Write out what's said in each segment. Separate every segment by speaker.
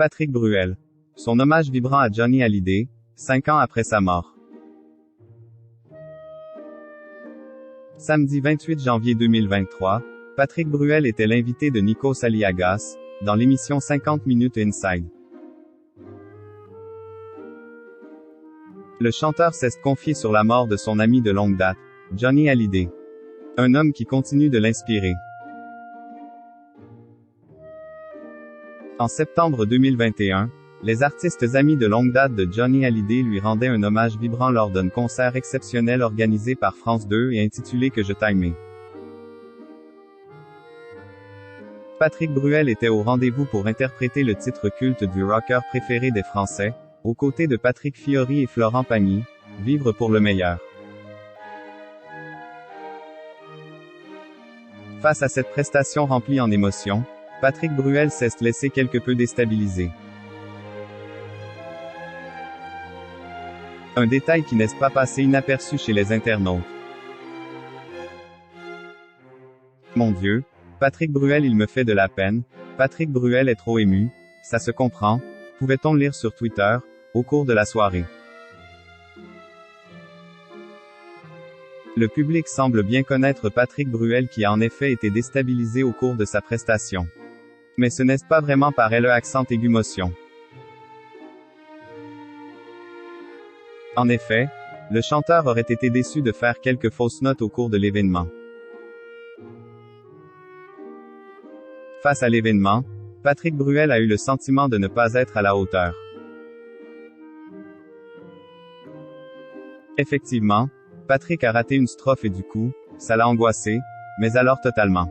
Speaker 1: Patrick Bruel. Son hommage vibrant à Johnny Hallyday, 5 ans après sa mort. Samedi 28 janvier 2023, Patrick Bruel était l'invité de Nikos Aliagas, dans l'émission 50 minutes Inside. Le chanteur s'est confié sur la mort de son ami de longue date, Johnny Hallyday. Un homme qui continue de l'inspirer. En septembre 2021, les artistes amis de longue date de Johnny Hallyday lui rendaient un hommage vibrant lors d'un concert exceptionnel organisé par France 2 et intitulé Que je t'aimais. Patrick Bruel était au rendez-vous pour interpréter le titre culte du rocker préféré des Français, aux côtés de Patrick Fiori et Florent Pagny, Vivre pour le meilleur. Face à cette prestation remplie en émotions, Patrick Bruel s'est laissé quelque peu déstabiliser. Un détail qui n'est pas passé inaperçu chez les internautes. Mon Dieu, Patrick Bruel il me fait de la peine, Patrick Bruel est trop ému, ça se comprend, pouvait-on lire sur Twitter, au cours de la soirée. Le public semble bien connaître Patrick Bruel qui a en effet été déstabilisé au cours de sa prestation. Mais ce n'est pas vraiment par le accent aigu motion. En effet, le chanteur aurait été déçu de faire quelques fausses notes au cours de l'événement. Face à l'événement, Patrick Bruel a eu le sentiment de ne pas être à la hauteur. Effectivement, Patrick a raté une strophe et du coup, ça l'a angoissé, mais alors totalement.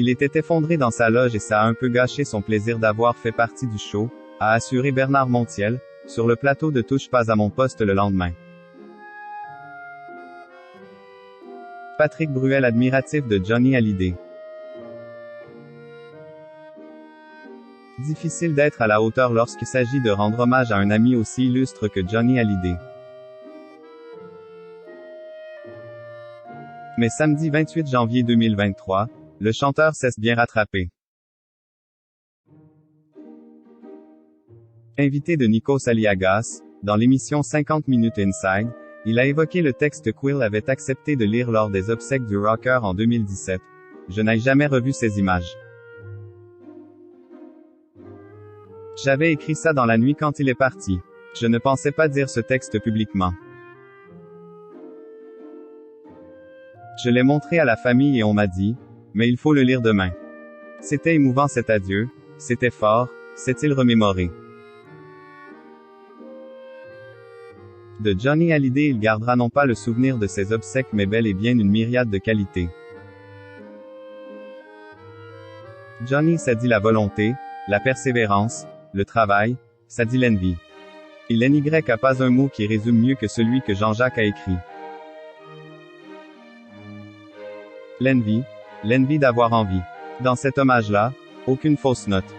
Speaker 1: Il était effondré dans sa loge et ça a un peu gâché son plaisir d'avoir fait partie du show, a assuré Bernard Montiel, sur le plateau de Touche pas à mon poste le lendemain. Patrick Bruel admiratif de Johnny Hallyday. Difficile d'être à la hauteur lorsqu'il s'agit de rendre hommage à un ami aussi illustre que Johnny Hallyday. Mais samedi 28 janvier 2023, le chanteur s'est bien rattrapé. Invité de Nikos Aliagas, dans l'émission 50 minutes Inside, il a évoqué le texte Quill avait accepté de lire lors des obsèques du rocker en 2017. Je n'ai jamais revu ces images. J'avais écrit ça dans la nuit quand il est parti. Je ne pensais pas dire ce texte publiquement. Je l'ai montré à la famille et on m'a dit, mais il faut le lire demain. C'était émouvant cet adieu, c'était fort, s'est-il remémoré. De Johnny Hallyday il gardera non pas le souvenir de ses obsèques mais bel et bien une myriade de qualités. Johnny ça dit la volonté, la persévérance, le travail, ça dit l'envie. Il n'y a pas un mot qui résume mieux que celui que Jean-Jacques a écrit. L'envie d'avoir envie. Dans cet hommage-là, aucune fausse note.